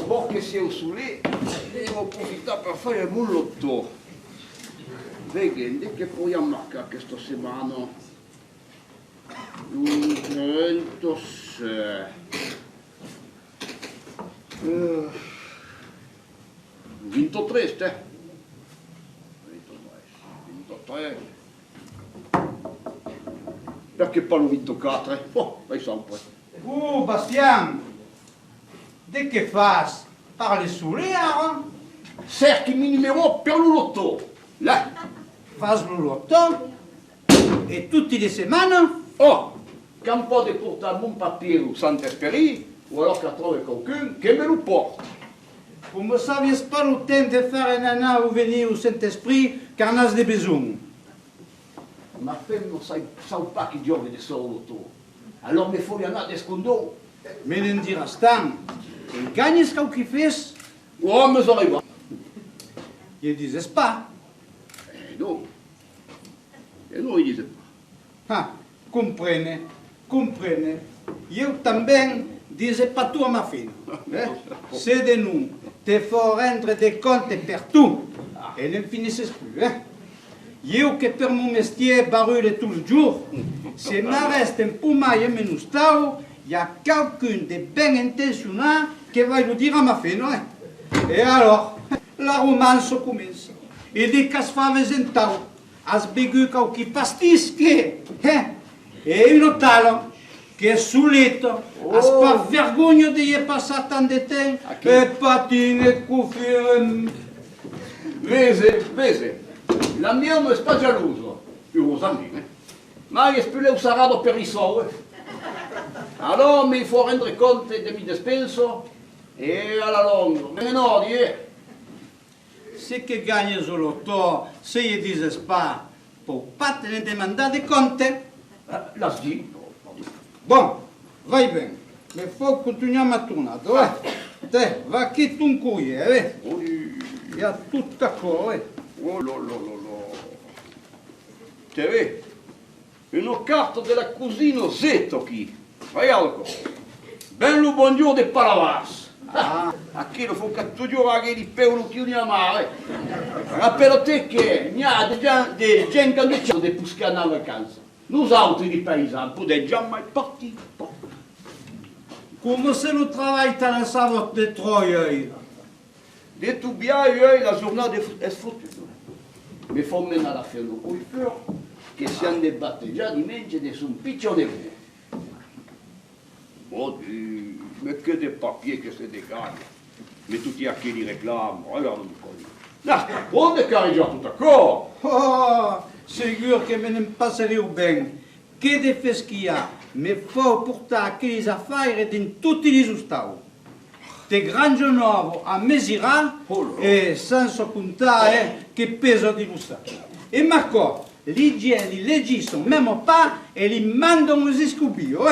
Perché siamo su lì, devo approfittare per fare il mullotto. Vedete che poi a marcare questa settimana. 36. 23, ste? 23. Perché pas le 24? Oh, fai sempre. Bastian, de che fas? Parli solo, hein? Cerchi mi numero per il lotto. Là. Fas le lotto? E tutte le settimane? Oh, quand pas de portare mon papier au Saint-Esprit, ou alors qu'à trouver quelqu'un qui me le porte. Vous ne saviez pas le temps de faire un an ou venir au Saint-Esprit car on a des besoins. Ma femme ne sait pas qui giove de solo lotto. Alors il faut y en avoir des secondes. Mais ne diras tant. Et gagne ce qu'il fait? Oh, mais ça arrive. Il disait pas. Non. Et non, il disait pas. Ah, comprene. Io também disais pas tout à ma fille. C'est de nous. Te faut rendre des comptes per tout. Et ne finissez plus. Io que per mon métier barule tout le jour, si me reste un peu mai menustau, il y a quelqu'un de bien intentionné qui va le dire à ma fille. Et alors, la romance commence. Il dit qu'à se faire vesentau, à se bégu qualche pastische, e uno talo che è solito, a se fa vergogna di passare tanto di tempo, e patine, cuffie. Vese, la mia non è pas jalouse, heureusement, ma il est plus sarado per i soldi. Alors, il faut rendre compte de mes dépenses, et à la longue, mais non, Se che gagne solo to, se gli dices pas, pour pas te ne demander de compte. Las dit. Bon, vai bene, ma faut continuare ma tornata, Te, va qui ton courrier, Il y a tout d'accord, Oh là. Tu vedi? Une carte de la cousine Zetto qui. Regarde. Ben le bonjour de Palavas. Ah, qui il faut que toujours avoir des peaux qui ont mare. Rappelle-toi qu'il y a des gens qui ont des pouscans en vacances. Nous autres, les paysans, pour des gens mal partis. Comment c'est le travail dans la savote de Troyes? De tout bien, la journée est foutue. Mais il faut mener à la fin le coiffeur, que si on débatte déjà dimanche de son piccionné. Mon Dieu, mais que des papiers que se dégagent. Mais tout y a qui les réclame, regarde-moi. Là, c'est pas bon de carrément tout d'accord. Oh, sûr que me ne passerai bien. Que de fait qu'il y a, mais faut pourtant que les affaires dans toutes les ustaus. Te grange nuovo a mesira e senza contare che peso di busta. E Marco, l'igiene, li legiscono même pas e li mandano gli scubio,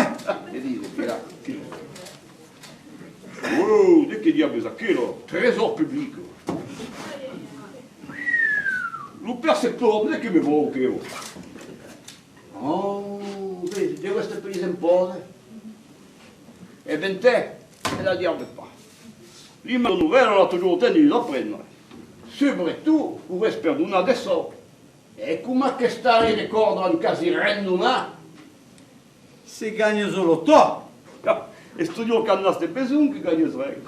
Oh, de che diable è quello? Trésor public. Le perceptor, de che mi vuole che io? Oh, vedi, di queste prese un po'. E ben te, e la diable pas. Les nouvelles, on a toujours tenu à prendre. Surtout, vous espérez nous adesso. Et comment que sta les records en quasi renduna? Se gagne solo to. E studio che hanno ste besoin che gagne srec.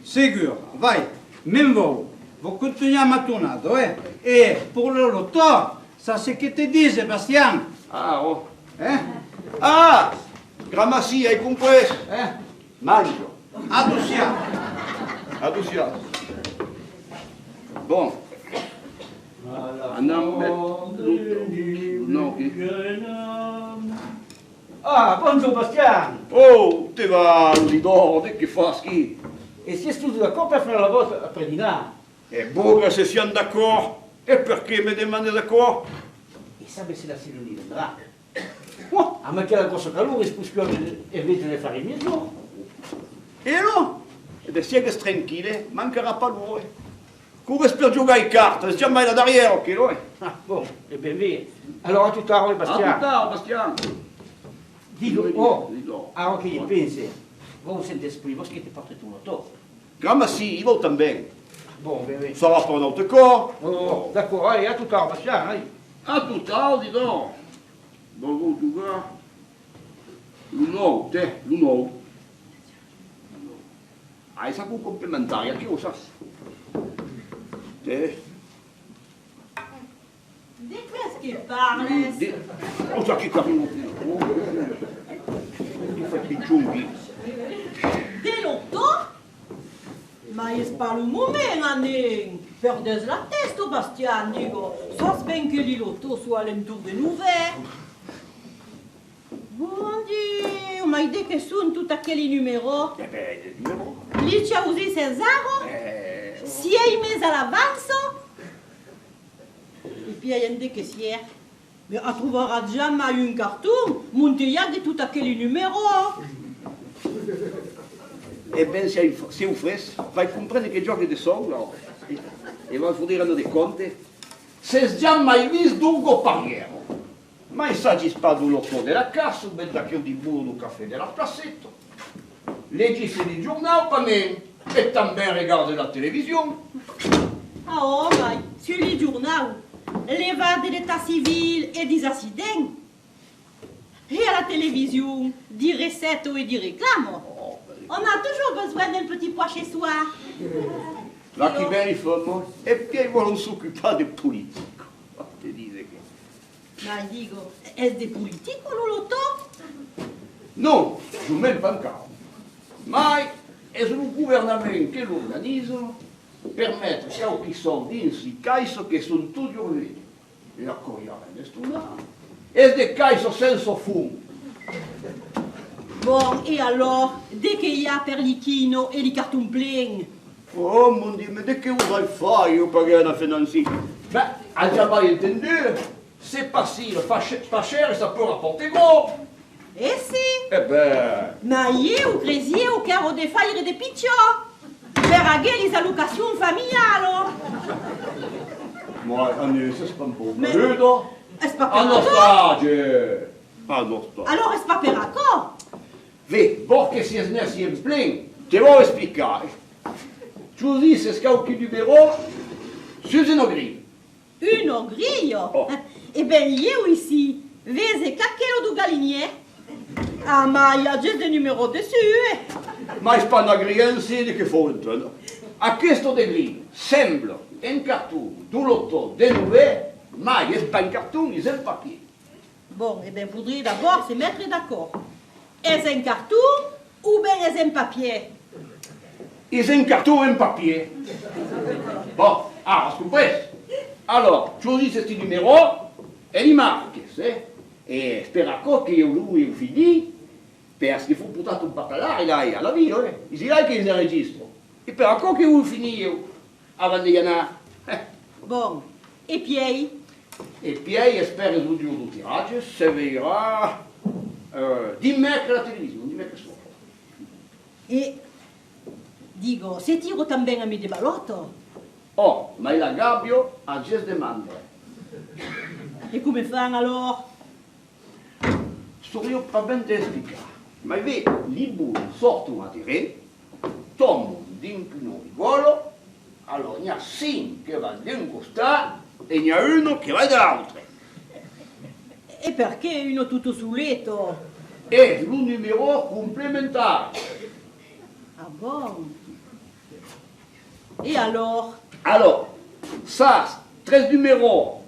Sicuro, vai, même vous continuiamo a tornato, E pour le loto, ça c'est che te dit, Sébastien. Ah, oh. Ah, Gramassi, hai compreso? Mangio. Adoucia. Bon. Andiamo. No, Ah, bonjour Bastian. oh, te va l'idoro, che fa schi. E si è tutti d'accordo per fare la volta après dîner? E boga se siamo d'accordo. E perché mi demande d'accordo? E sabe se la Sidonie vendrà? Oh, a me che la grossa calore spusco invece di fare il mio giorno. E no? E de sieghe tranquille, mancherà pas lui. Come per giocare in carta, stiamo mai là derrière, ok, lo è? Ah, bon, e ben via. Allora a tutto ora, A Bastiano. tutta, Bastiano. Dico, Di oh, allora che gli pensi? Voi sente esprimo, che ti porta tu l'auto. Gamma sì, io também. Bon, ben via. Ça va pour notre corps. Oh, d'accord, allez, à tout à l'heure, Bastiano, allez. A tutta, dis donc. Bon, tu vois. L'uno, te, l'uno. Hai sa un complementare, che lo sa? Te. De qu'est-ce qu'il parle? Oh, sa che carino. Ti fai picciunghi. De l'auto? Ma il parle un moment, Anne. Perdez la testa, Bastian, dico. Sos ben che l'auto soit l'entour de nouvelles. Bon Dieu, ma idée che sono tutti aquelli numeri. Eh beh, numero. Lì c'è usi Cesaro? Si è messo all'avanzo? E puis il y a une che si è. Mais on trouvera jamais un carton monté de tutti aquelli numeri. Eh ben, se o fres, vai comprendere che giochi di soldo e vai fuori dei conti. Se già mai visto Dungo Pariero, mai saggi spado l'otto della cassa, ben da che di burro caffè della placetta, leggi di giornale per me e también regarde la televisione. Ah oh, mais sur les journaux, les vagues de l'état civil et des accidents. Et à la télévision, des recettes et des réclames. On a toujours besoin d'un petit pois chez soi. La chi viene in e poi vuole s'occupare di politico. Ti dice che... Ma dico, est-ce des politiques ou l'auto? Non, je mets pas bancario. Ma è un gouvernement che lo organizza per mettere qualche soldi in si caiso che sono tutti ormai. E la corriere nessuna. E de caiso senza fumo. Bon, et alors, dès qu'il y a Perlichino et les cartons pleins? Oh mon Dio, ma che vuoi fare io per una finanziaria? Beh, ha già mai entendu? C'est facile, pas cher et ça peut rapporter gros. Eh si! Eh ben... Ma io, cresi au caro de faille de piccio! Per agere les allocations familiales! Ma adesso sta un po' Mais- vedo. Est-ce pas A per nostalgie. A nostalgie. Alors, est-ce pas per accord? Vedi, perché si è snessi in plin, ti voglio spiegare. Tu dici se scauchi numero, Susanne Green. Une grille? Oh. Eh ben, io ici, vese cacchero du galinier. Ah, ma il y a juste des numéros dessus. Ma è spanagriensi di che fonte. A questo de Green sembra un cartone d'un lotto de nouveau, ma è pas un cartone, c'est un papier. Bon, eh ben, faudrait d'abord se mettre d'accord. Est-ce un carton ou bien est-ce un papier? C'est un carton et un papier. Bon, ah, compris. Alors, tu dis ce numéro e li marchi, sì? E spera che io lui fini, perché fu portato un papalare là alla via, eh? Dici là che il registro. E per che io fini io, avanti di andare. Bon, et puis? E poi spero che l'ultimo tiraggio se vedrà di mercoledì la televisione, di mercoledì sopra. Et, digo, se tiro también a mi de balotto? Oh, ma il gabbio ha già demandare. Et come fan alors? Sto io pas ben te spiegare. Ma vedi, i bulli sortono a terreno, tomano d'un pino di volo, allora ne ha 5 che vanno da un costato e ne ha uno che va dall'altro. E perché uno tutto sul letto? E un numero complementare. Ah bon? Et alors? Allora, ça, 3 numéros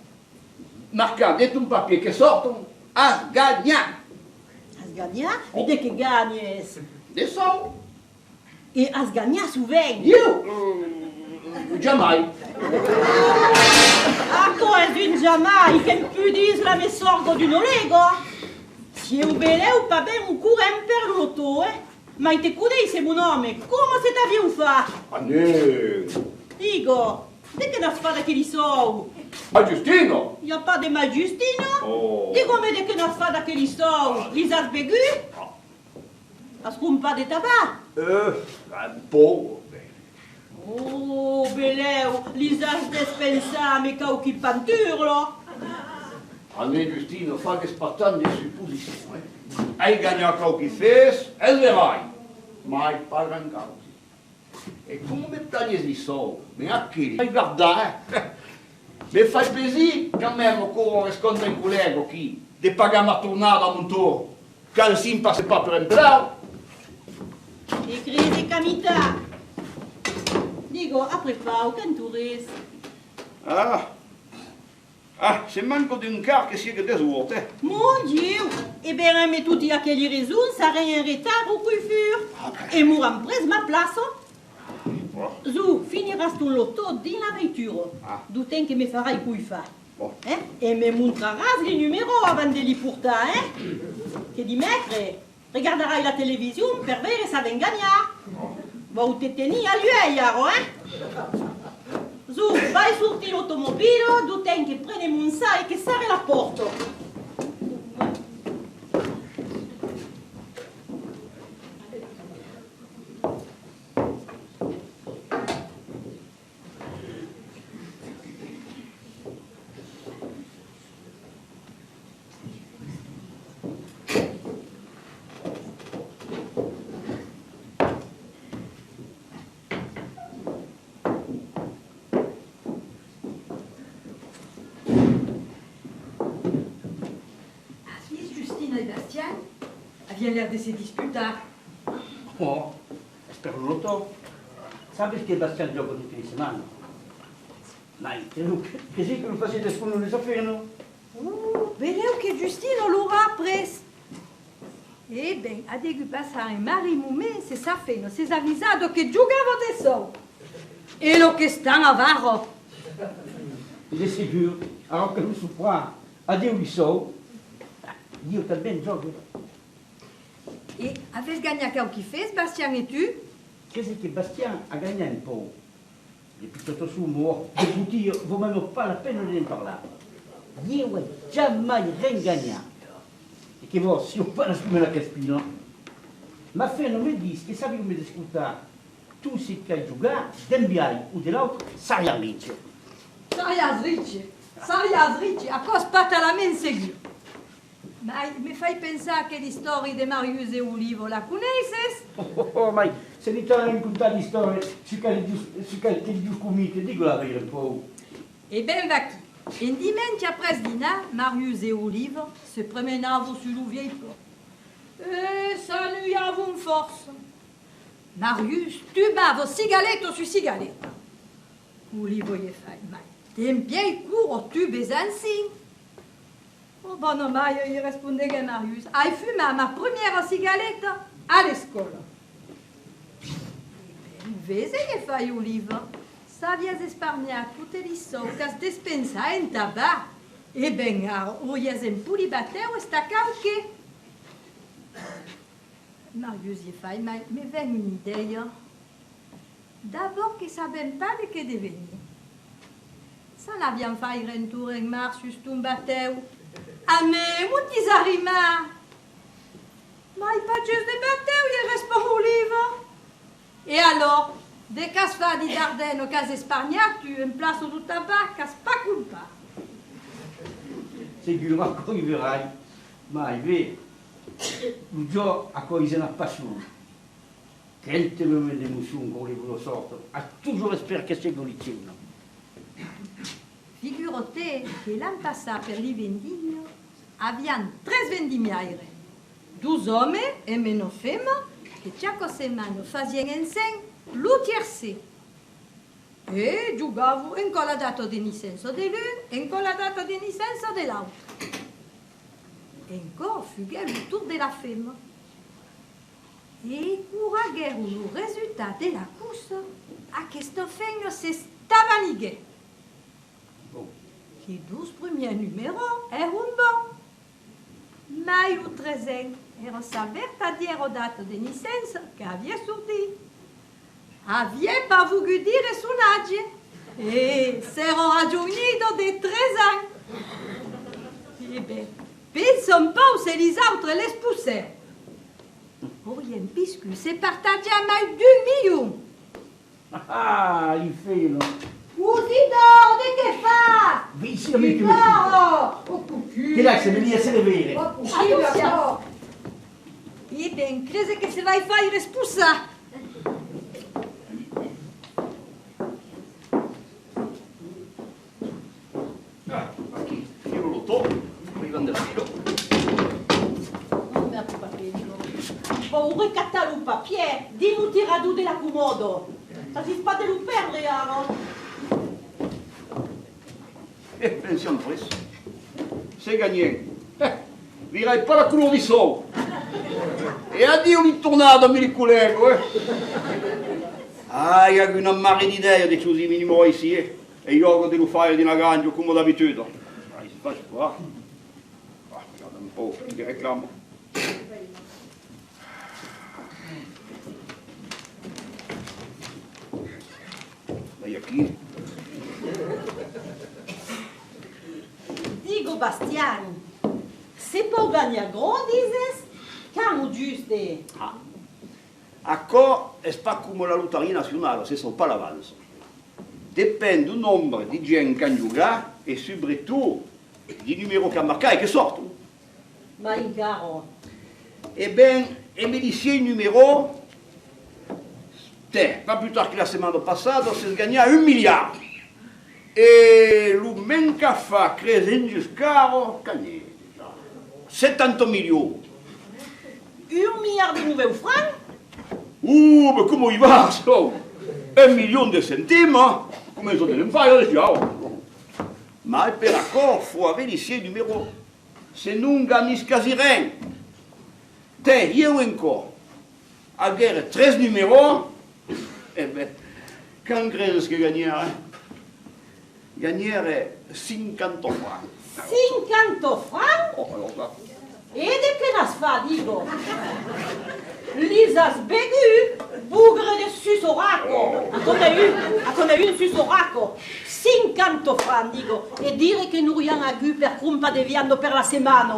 marcati dentro un papier che sortono a gagnare. As gagnar? Mais dès que gagnes? Des soldi. Et as gagnar souvent? Io? Jamais. Ah, tu es une Jamaïque, che più dis la me sorgo di Nolego? Si è un bene o pas ben un courant per l'auto, eh? Ma te cudei se mon nome, come se t'aviam fa? Anne. Digo, de che na fada che li sou? Ma Giustino? Y a pas de mal Justino? Oh. Digo me de che na fada che li sou? Li has begu? As cum pas de tabac? Un po'. Oh, beleu, l'usage d'espensar, mais cau qui peinture, là. Allez, Justine, fa che spattan de supposizioni. Hai gagnato qualche fes, e verai. Mai pagan causi. E come tagli di soldi? Ma a chi? Hai guardato, mi fai piacere che a me non riscontra un collega qui, di pagare una tornata a Montoro, che il sim passe pas per entrare. E crisi camita. Dico, apre pau, che tu res. Se manco di un car che sia che desuote. Mon Dieu! Eh bien, mais tout a qu'elle y résout, ça rien retard au coiffure. Et moi, en prise ma place. Zou, finiras ton loto dans la voiture. D'où t'en que me fera coiffa. Et me montreras les numéros avant de les porter, hein? Que dit maître, regarderas la télévision pour voir si ça va gagner. Va où t'es tenu à lui, hein? Zou, vai sortir l'automobile, d'où t'en que prenne mon sac et que serre la porte. Viene l'air de se disputar. Oh, spero lo to. Sapete che Bastian gioca tutte le settimane? Ma che sì che lo facete nessuno ne sapevano? Vedeu que Justine l'aura pres. Eh ben, a degu passar en mari mumé, se safeno, se avisado que giocavo de sol. E lo che stan a varro. È sicuro, allora che lui supra a Dio di so, io também gioco. E aveți gagnato qualche fes, Bastian e tu? Qu'est-ce que Bastien a gagné un peu? Et puis tout son mort, je vous dis, vaut même pas la peine de parler. Io n'ai jamais rien gagné. Et que bon, si on parle de la caspina, ma fille non me dit que savez me discuter tout ce qu'il y a joué, d'un bien ou de l'autre, ça y a riche. Sarias ricci, a cos pata la men seguir. Ma mi fai pensare che di storie di Marius e Olivo la conosces? Ma se mi torna a raccontare le storie su quel Dio comite, dico la verità un po'. E ben va chi. In dimanche après dîner, Marius et Olive se promenavano sul vieil port. E s'ennuyavano force. Marius tubava cigaletto su cigaletto. Olive gli fa, ma tempiei curo tubes ansi. Oh, bon, ormai gli risponde che Marius, hai fumato ma prima cigaretta all'escola. Vezi che fai, Oliva? Savias espargnato tutte le soldi che despensa in tabac. E ben, oias in pulibateu e staccau che? Marius gli fa, ma mi viene un'idea. D'abord che sapem pas de che devenir. Ça l'abbiamo fait un tour in mar sus un bateu. Ah, mais, où t'es arrivé? Ma il pas juste de bateu, il reste pas Oliva. Et alors, dès qu'à se fait des Dardennes au cas Espagnac, tu une place au tabac, qu'à pas culpa. Sicuro a cui verrai, ma è vero, un giorno a cui se ne passione. Quel moment d'émotion qu'on lui sorte, a toujours espéré que c'est golitino. Figurate che l'anno passato per i vendimmi abbiamo 3 vendimmiaire, 2 uomini e meno femmine che ciascuna settimana facevano insieme l'utierse. E giocavo in con la data di nascenza dell'uno e in con la data di nascenza dell'altro. E ancora fugava il tour della femmina. E curagheru il risultato della corsa a questo femmina si stava lighe. Les 12 premiers numéros erano bons. Ma il 13 era sa vertadiera data di nascenza che aveva sortito. Aveva pas voulu dire son âge. E s'era raggiunto di 3 anni. Eh bien, pensa un po' se les autres les poussèrent. Rien puisque c'est partagé à mai 2 millions. Ah, il filo. Usidor, de che fa? Vicino, mi chiudi. No! Che là, se veni a se le vere. Attenzione! E ben, crede che se vai a fare espulsare. Io non lo tocco, arrivando al filo. Non mi preoccupare, Bon, ricattare un papier, dimmi tirado della comodo. Ça si pas de lo perdere, Aro. Pensiamo presso. C'est gagné. Virai pas la couleur di sol. E addio un tornado, mi collego, Ah, il y a una mare di idee di così minimo ici, E io devo fare di nagaggio come d'abitudine. Ma si fa qua. Guarda un po', ti reclamo. Dai qui. Digo, Bastian, se può guadagnare grandises, camo giuste. Accord è pas come la loteria nazionale, se sono pas l'avance. Dipende du nombre di gente che gioca e soprattutto di numero che marcare che sortono. Ma in caro. Ebbene, e mi dice il numero, pas plus tard que la semaine passée, si gagna 1 miliardo. E lo manca fa crescere caro, 70 milioni. 1 miliardo di nuovi francs? Ma come va? 1 milione di centimi? Come sono delle fare già? Ma per accordo, fu avere il numero, se non gagni quasi rien. Te, io ancora, a guerra 3 numeri, e beh, che credi che gagnare? Gagnare 50 francs. 50 francs? Oh, allora, E de che las fa, dico? Lisas begu, bugre de susoraco. A con un susoraco. 50 francs, dico. E dire che non riusciamo a gu per colpa di viando per la settimana.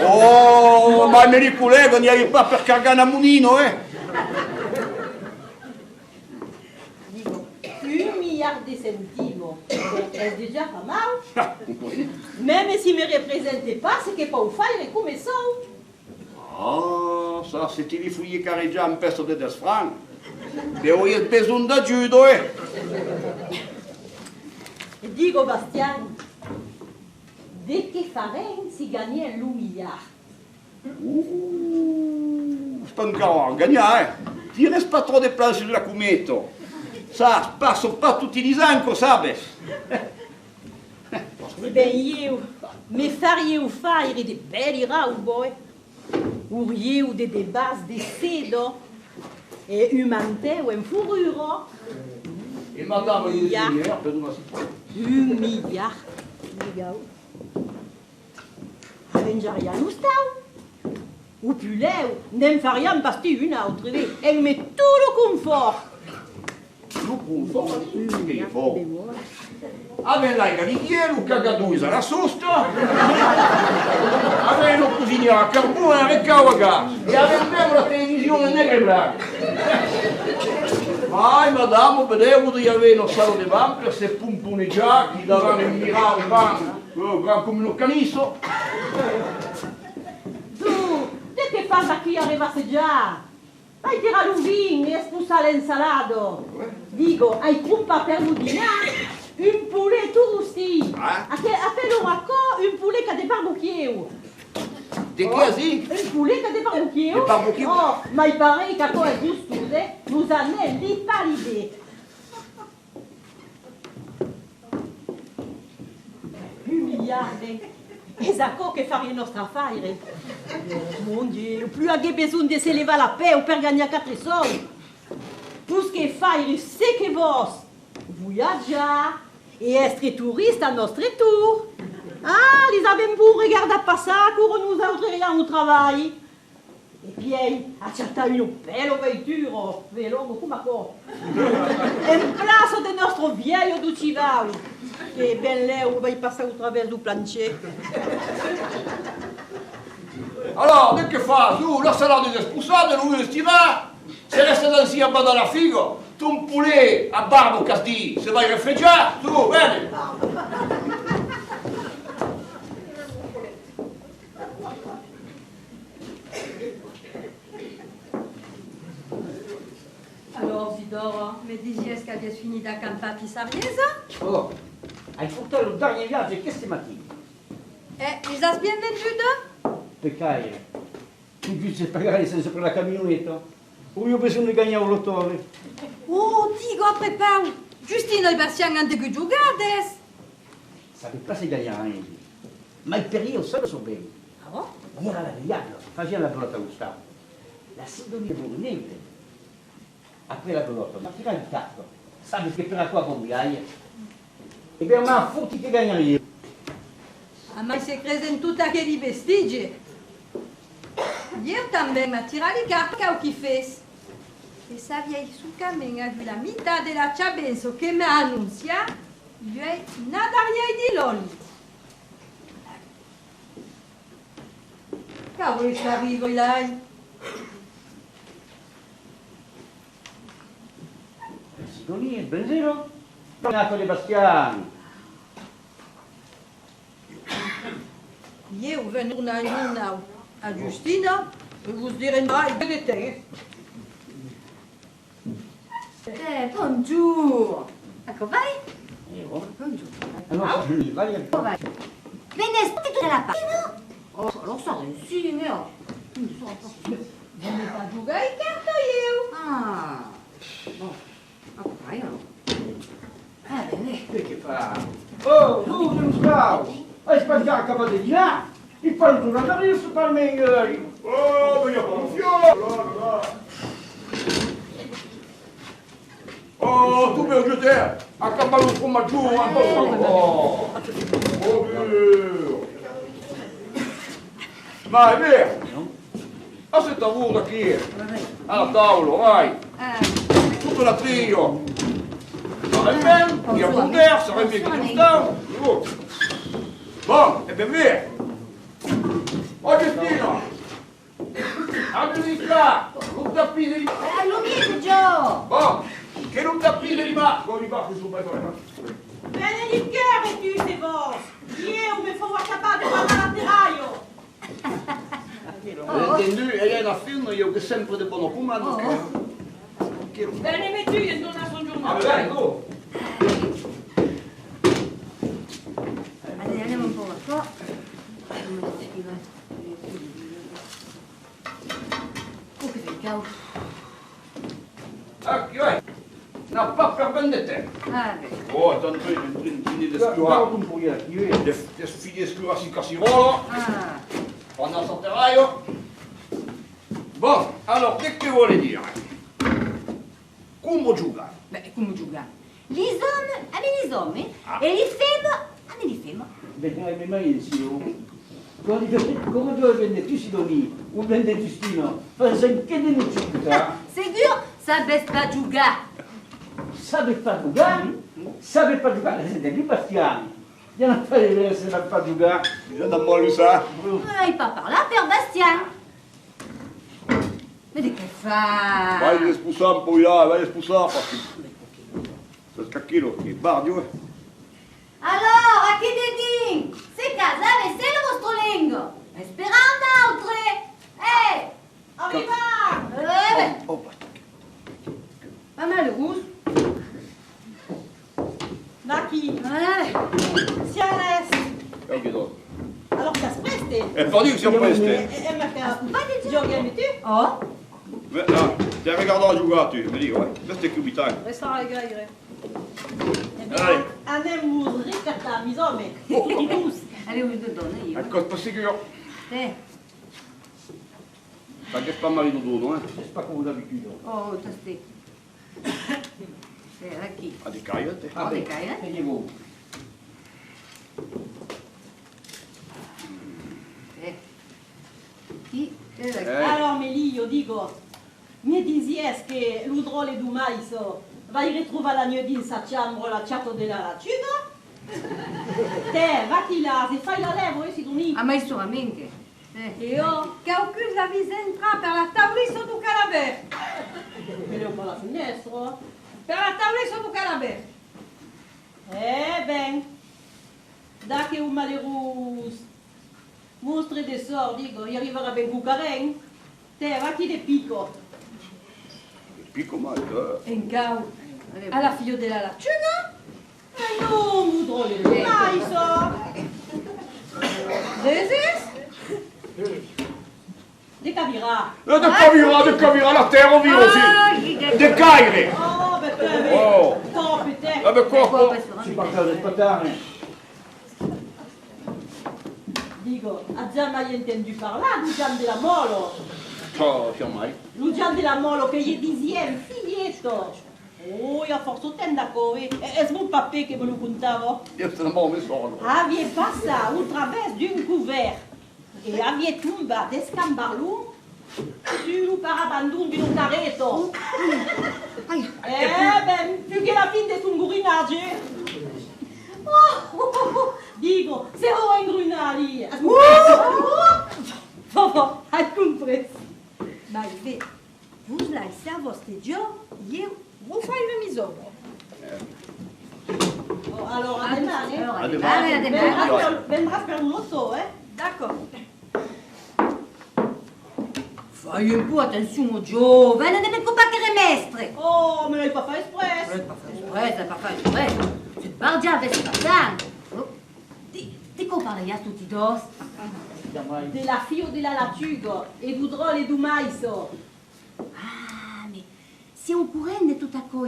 Oh, ma me li collego, non arrivo pas per cargare a munino, Dico, 1 miliardo di centimo. È già pas mal. Même si me représente pas, c'est que pas faire come sono. Ah, ça, se ti rifuggi careggiare un pezzo di 10 francs, devo il peso da giudo, E dico, Bastian, di che faremo si gagna l'1 miliardo? Spancaro, gagnare. Ti reste pas trop de place sur la cumetto. Ça, passo pas tutti gli anni, sabes? E ben io, me faria fare de belli rauboi, urieu de bas de cedo, e un manteo in fururo. E madame, Ja. per una 1 miliardo. Legal. Arrangeria lo stau. O puleu, nem fariam basti un altre, e me tutto lo confort. Che fo? Aveva la galighiera, un cagadui sarà sosta. Aveva un cuciniere a carbone e cavo a gas. E aveva la televisione nera e bianca. Mai, madame, vedevo di avere un salo di vampe, se pomponeggiati, davanti a mirare, gran come un canisso. Tu, te che fai qui arrivasse già? Hai tirato un vino e espulsare l'insalato. Dico, hai trompa per l'udinare? Un poulet tout rosti. Appelle un raccord, un poulet che de barbecue. Di che sì? Un poulet che de barbecue. De barbecue. Oh, ma il pare che a è giusto, nous anelli lì palide. 1 miliardo. E zacco che fare il nostro affare. Mon Dieu, plus a besoin de se levar la paix ou per gagner 4 soldi. Plus che fare, c'est que vos voyaggiare e essere turista a nostro tour. Ah, les avem pu regarder passare quand nous entriamo au travail. E poi, accertare una bella vettura, veloce come qua. In place del nostro vieio Ducivau, che ben leu vai passare attraverso il plancher. Allora, che fa? Tu, la salata di espulsata, lui vestirà, se resta da sia a badare a figo. un poulet a barba casti, se vai refreggiare, tu, bene? Alors, Zidore, me disies que havies fini d'accampar qui Sarriesa? Oh, hai portato il dernier viaggio questa mattina. Les has bien venduto? Peccaio. Tu giusto pagare senza per la camionetta. O io ho bisogno di gagnare un lottore. Oh, digo, après Pau, Justino e Bastian hanno de giugades. Sabe pas se gagnare. Ma il periodo solo so bene. Ah bon? Era la viaggio, faceva la pelota Gustavo. La Sidonia non niente. A quella pelota, ma tira il cazzo. Sabe che per la tua bombiaia. E per me fotti che gagnare io. Ah, ma se crede in tutta che di vestigi. Io também mi tirato di carta o chi fes. E sabia sul cammino ha vu la metà della ciabenzo che mi annuncia, io è nada di lolli. Cavolo, ci arrivo lei. Sidonia, il benzino? Tornato di Bastiani. Io vengo una giornata a Giustina e vi dire mai che te. Bonjour. Ecco, vai. Bonjour. Allora, vai a... Vai. Bene, stai tutta la parte. Oh, lo so, sì, mio. Non mi fa giocare in carta io. Ah. Boh. Ecco, vai, no. Bene. Che fa? Oh, tu, Gustavo! Hai sbagliato il capo di là! Il palto non arriva su per me ieri! Oh, ma io un fiore! Oh, tu mi aiuti a campare un po' giù, un po'. Oh, ma è vero? Aspetta avuto qui, alla tavola, vai! Tutto la trio! Sarebbe bene, il y a bon d'air, sarebbe bien che Gustavo! Bon, e ben via! Oh Giustino! Abbi di qua! Un tappino di... Allungate, Joe. Bon! Che non tappino di ma! Go di qua, su, vai, vai, vai! Benedict cœur et tu, c'est bon. Io mi fa capare di parlare al terraio. Entendu, e è una film, io che sempre di buono comando. Bene, metti io sono una Ah, giornata. dai, go! Allora, andiamo un po' qua. Oh, che peccato. Ecco, vai! Una pappa vendete! Ah, beh. Oh, tanto io fini di Guarda scurare. un po' ieri. Di fini di scurare si cassirolo. Ah. Quando al terraio. Bon, allora, che vuole dire? Come giocare? Beh, come giocare? Les hommes avec les hommes, et les femmes avec les femmes. Vedrai mai insieme. Come dove vende tu Sidonia? O vende Giustino? Fai che devi giocare? Ségur, ça baisse pas giocare. Sabe pas giocare? Sabe pas giocare? Siete di Bastiani. Vieni a fare vedere se sa pas giocare. Viens da moi, ça. Il part par là, Père Bastien. Mais de che fa? Vai a spusare un po' là, vai a spusare. Se scacchino, che bardio. Alors, a che dedin? Se casave, c'est le vostro lengo. Spera un altre. Arriva! Oh, Pas mal de rousse. Naki, Ouais. si reste. ok, donc. Alors, ça se preste. È pas dit que siamo presti. E perché? Giochiamo tu? Oh. Stai regardando a giocare tu, mi dico, questo è più vitale. Resta a gagare. Eh bien, andiamo ricata a misome. Tutti tous. Allez, où je te donne, io. Ecco, pensi che io... Sa che fa marito d'uno, C'est pas comme d'habitude. Oh, t'as steak. C'est là qui? A di caio, te. Oh, des cailles, hein? Vediamo. Qui? Et là qui? Alors, Mélie, io dico, mi disies che l'udrole du mais vai ritrovare l'agnodin sa ciambro la ciato della raciuga? Te, va chi là, se fai la levo, si doni. Ah, ma sicuramente. Io, calcul la vise entra per la tablice du calabè. Vediamo un po' la finestra. per la tavola sotto calabè. Ben, da che un malerus mostre de sort, dico, gli arriverà ben cucaren, te va chi de picco. Picco mal, In cau, alla figlio della lacciuga, Non voudrò le mai, so. deses? De capirà. De cavira la terra vivo aussi. De caire. Oh, ben, Oh. peut-être. Vabbè, qua. Si parla del patane. Dico, ha già mai entendu parlare du Gian della Molo? Oh, mai. Lu Gian della Molo che gli disiem, figlietto. Oh, io forse tenda come. È mon papà che me lo contavo. Io sono morto solo. Avie passa au travers d'un couvert e avie tumba descambarlu sul parabandun di un carretto. Ben, più che la fin de tungurinage. Dico, se ho ingruinali. Hai compris. Mai ve, vous l'hai a vostre gio, eu, vous fai le misoro. Allora, a domani. Vendrà per un losso, D'accord. Fai un po' attenzione, giovane, deve combattere mestre. Oh, me l'hai pas fait express. C'est pas fait. Tu te parles déjà avec ce matin. Di come parli a tutti dos? Della fio della latugo e budrò le du maiso. Ah, mais si on courait de tout à coup,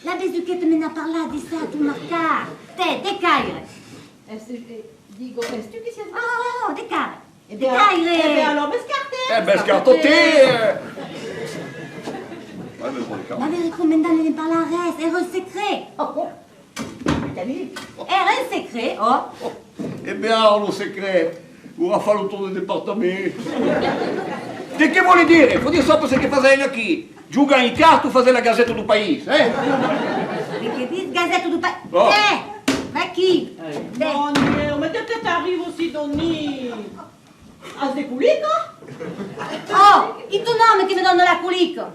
la bezuquette me n'a parlé de ça, tout marquard. Te, decaire. Dico, est-ce que si Oh, decaire. ben Decaire. alors, mescarte. Ben, scarto te. L'avais recommandé de ne pas la reste, erreur secret. Erreur secret, oh. Bien, lo secret. Ora fa il tour del departamento. Di che vuole dire? Vuol dire solo se che fai aqui. Giuga in carto, fai la gazzetta del paese, Perché dice Gazzetta du Paese. Oh. Ma chi? Mon Dieu, mais peut-être arrive aussi Donny. À se culico? Oh, il tuo nome che mi danno la culico.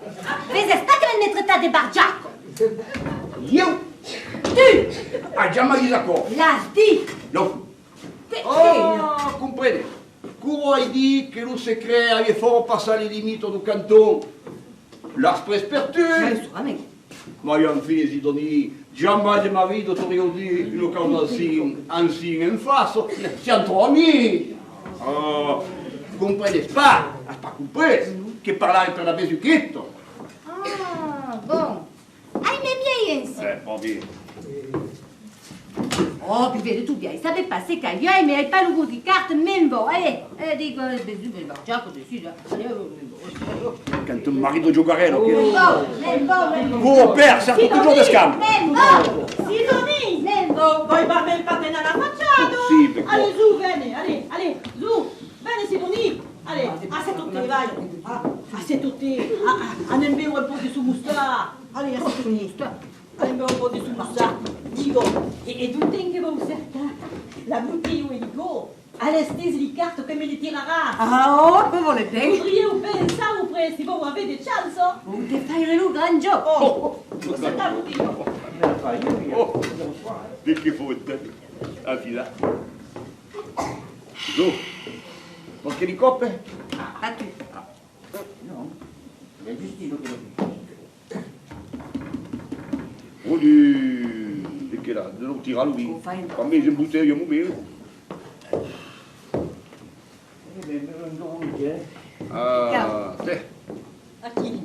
Vedi, sta che mi tratta di bargiacco. Io? Tu, Ah, già mai d'accordo. la di. No. Che Oh, comprende. Curo hai dit che lo secret avait fort passé les limites du canton. L'aspres per te. Ma io infine si doni jamais de ma vita t'aurais dit une occasion ainsi in face. Siamo trop amis. Oh, comprende pas compris che parlare per la besuchetto. Ah, bon. Hai me miei insi. Pas bien. Oh, puis vedi tu bien, il savait pas, c'est qu'à mais il n'y pas le goût de carte, même bon. Allez, dico, il bargiacco, decide. Quand un marito giocarello che... Même bon. Curo per, certo toujours de scambio. Même bon. Si, Donny. Même bon. Poi va ben pas tenere la facciata. Sì, perché- Allez, su, bene, allez, su. Bene, Sidoni. Allez, a se tutti, vai. A se tutti. A ne bevo un po' di su musta. Allez, a se tutti. A ne bevo un po' di su musta. Dico, e tu ten che va cerca la bouteille e dico, all'estesi di carto che me li tirerà. Ah, oh, come volete? Voudriez pensare si vous avez des chances? Vous te fai le grand gioco. Oh, c'est ta bouteille. Oh, perché fotte? A fila. Su. Qualche di coppe? Pas tu. No, è Giustino che lo dice. Oddio, perché là, non tira lui. Fai- A me se buttere io mi bevo. Ah, te. À qui?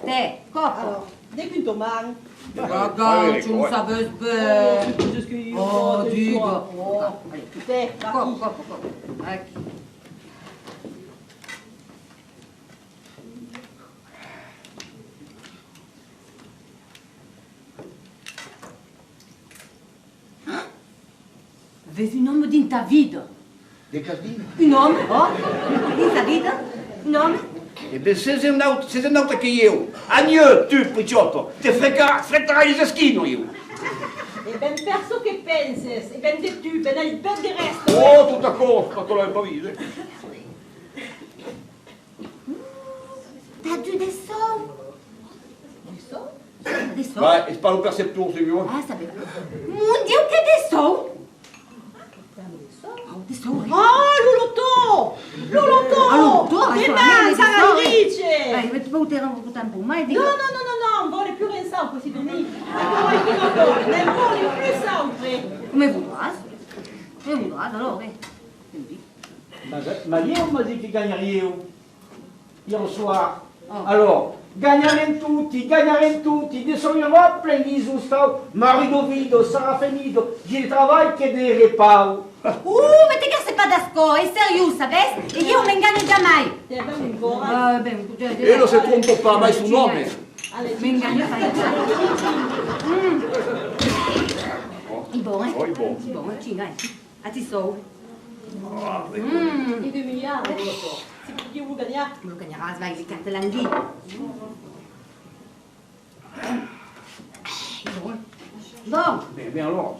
Te, copo. Alors, dès qu'une tomate. Regarde, tu ne savais pas. Oh, dico. Te, Copo, copo, copo. Ecco. Vedi un nome di ta vita? De casino? Un nome, oh? Di ta vita? Un nome? E beh, se sei un auto che io. Agnò, tu, picciotto, te fretterai le schino io. E ben perso che penses, e ben de tu, ben il ben de resto. Oh, tutto d'accordo, ma tu l'hai pas visto. T'as du des sons? Du sang? des sous. Vai, e sparo per settur, se vuoi. Ah, sapeva. Mon Dieu, che des sous! Oh, des sous, oui. Oh, Lulotto! Lulotto! Ah, Lulotto, Che ecco, mangia vieni, la vai, Alice! ma tu puoi utare un po' tempo, mai dico. No, non vuole più pensare a questi domini. Non vuole più sempre. Come voudras. Come voudras, allora, Ma io mi dit che gagnerai io. Ieri soir. Oh. Alors, gagneremo tutti, di solito plein di stau, marido vido, sarà finito, di travail che di repau. mais t'es c'est pas d'asco, è sérieux, savez? E io non mi inganno jamais. Ti è ben ancora. E non si trompa pas mai su nome. Mi inganno, fai il buono, Oh, il buono. Il buono, ci dai. A ti so. I 2 miliardi, Lulotto. Si può dire gagnare. Me lo cagnerà, vai, le carte l'anghi. Bon, Bien alors.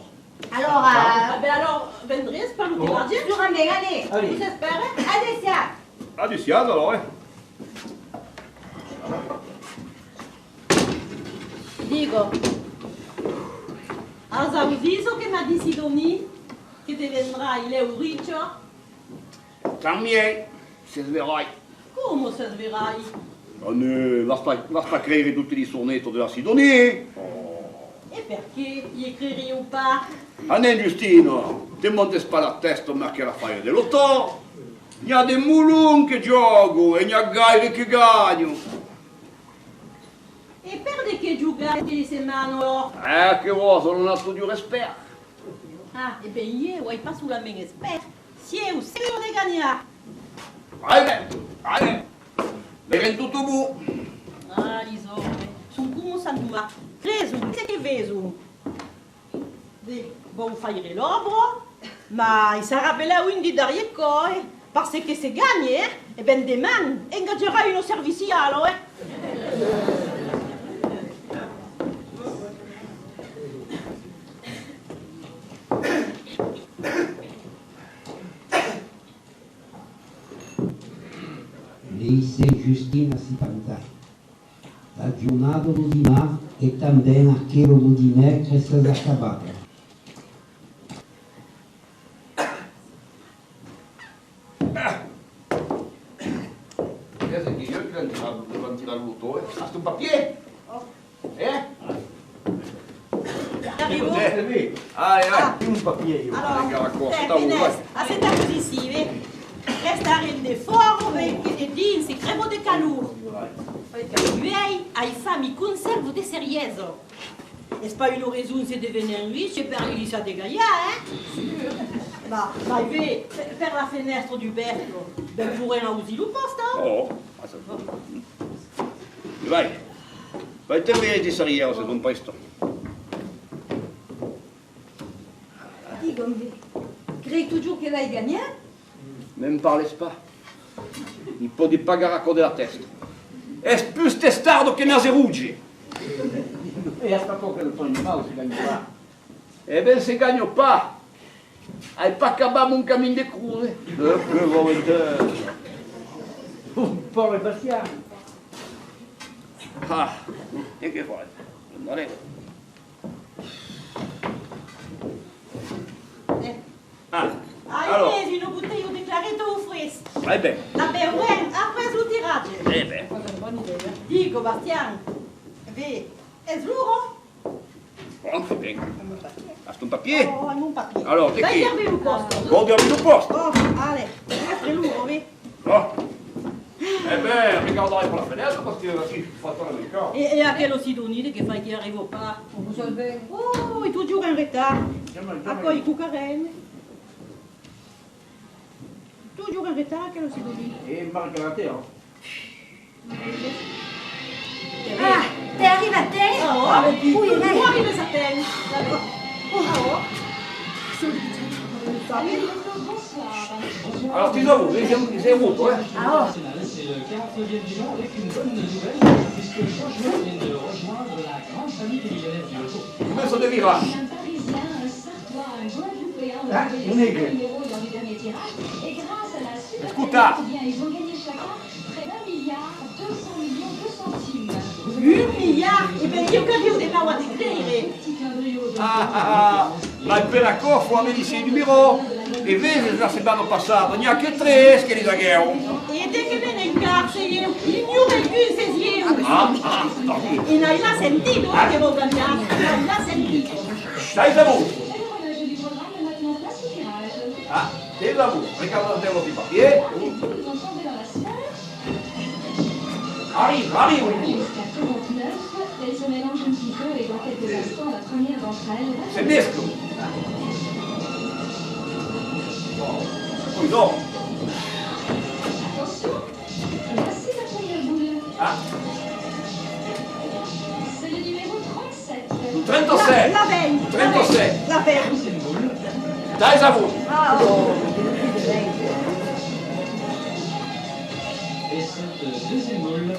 alors, Ah ben alors, vendredi, pas nous dire adieu. sur un bien, allez. Allez. Vous espérez? Allez, sia. Ah, di siado, allora, Dico, has audito che mi ha di Sidoni che ti vendrai l'euriccio? También, se sverai. Come servirai? Non vas pas créer tutti i sonnetti della Sidonie. E perché gli écriri ou pas? Annen Giustino, ti montes pas la testa perché la fai dell'otto. Il y a des moulons che gioco e il y a gairi che gagno. E per che giocare di settimana? Che vuoi, sono un atto di rispetto. Ah, e ben io, vuoi pas sulla mia esperta? Si è un sicuro di gagnare. Vai, vedi tutto bu. Ah, risole, sono come santua. Preso, che che veso? Bon, fare l'obro, ma il sarà bella un di dare coi, parce che se gagne, e ben demain, ingaggerai uno serviziale, Disse Giustina Sipantà. La giornata di mar e também aquilo do dimecre se acabava. Adesso che io devo tirare il motore. Hast du un papier? Arrivo? Allez, Un papier io. Allora, Costa, Inés, aspetta così, sì, vedi? Restare in de forme e de jeans e cremo de calur. Lei ai fammi conservo de serieso. Est-ce pas une raison c'est devenir riche et per lui ça dégaya, hein? Bah, vai, per la finestra du berto. Ben pure la usi lo posta. Oh, vai. Vai te vedere di Sariero se non presto. Dis, crée toujours qu'elle va gagner. Ne parles pas. Il può di pagare a code la testa. È più testardo che Naseruggi. E aspetta che il tuo animale si gagnerà. E ben se gagno pas. Hai pas acabamo un cammino de cruze. Che volete. Povero Bastiano. Ah, e che fai? Andare. Allora. Hai preso una bottiglia di claretto fresco. Vai bene. La beurren après lo tiraggio. Beh. Dico, Bastian, vedi, è sluro? Pronto, bene. Hast un papier? Oh, hai un papier. Allora, di Dai, chi? chiami un posto. Vuoi dirmi un posto? Oh, ale, è luro, vedi? No? Regardai per la finestra perché qui fatto la mica. E a che lo si donne che fai che arrivo pas? Oh, e tu giochi in retard. A poi i cucarene. Tu giochi in retard che lo si donne. E Margareteo. Ah, t'es arrivato? Oh, Oui, lei. fuori le satelle. Oh, Alors, ti saluto, ti sei avuto, Ah, oh. C'est le 49e du jour avec une bonne nouvelle, puisque Jean-Julien vient de rejoindre la grande famille des millionnaires du loto. Come sono devi va? Un Parisien, un Sartois, un Guadeloupéen ont Ah, gagné on est 50 000 € dans les derniers tirages. Et grâce à la super Écoute-la. eh bien, ils ont gagné chacun près d'1 milliard 200 millions de centimes. 1 miliardo! E per io che io a di credere. Ma per accordo fu a venire il numero e vedi la settimana passata, neanche tre che li daghevo. E te che viene in carcere, il mio è più sesio. E non l'ha sentito che avevo cambiato, non l'ha sentito. Stai saputo? Et le voyage du programme est maintenant place au tirage. Stai saputo, ricordate di papier. Vous tombez dans la sphère. Arriva. Jusqu'à 49, elle se mélange un petit peu et dans quelques instants, la première d'entre elles. Se mesclo. Poi dopo. Attention, voici la première boule. C'est le numéro 37. 36. La veille. 36. La veille. Dai saputo. Et cette deuxième boule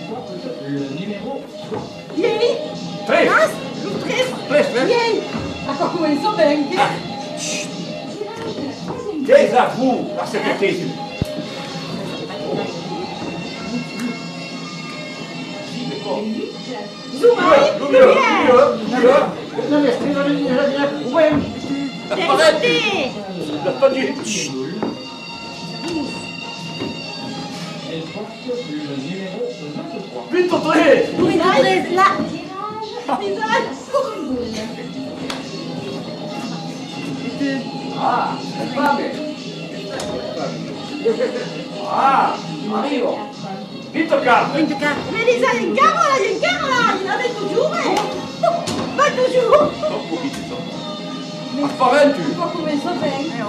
porte le numéro 3. Vieni. Tre. Tre. Tre. Vieni. Ecco come so bene. Tirage de la troisième boule. Dai saputo, la settantesima. Le 8. Zumai. Due. Non mi scrivono di Testi. Elle porte le numéro 23. 23. Zumai. La. Tirage de la septième boule. Fame. Arrivo. Vinto carte. Melissa, incarola, il a detto giù, va giù. Troppo pochissimo. Spaventi. Ecco come so bene.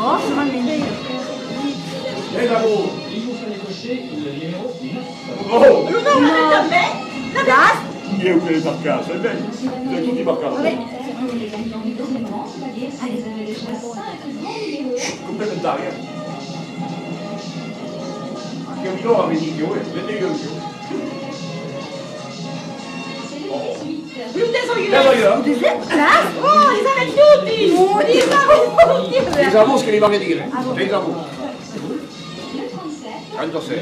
Dai saputo. Il vous fallait cocher le numéro 9. Oh. Non, ma te la gas. Io che da casa, è bene. Sei tutti a casa. Les gagnants du deuxième rang, c'est-à-dire si vous avez déjà 5 bons numéros. Complementaria. Anche un minore vedi io, vedi io. C'est le 18. Più teso io. Teso io. Oh, li sanno tutti. Li sanno tutti. Dei saputi che li va a vedere. Dei saputi. Le 37. 36.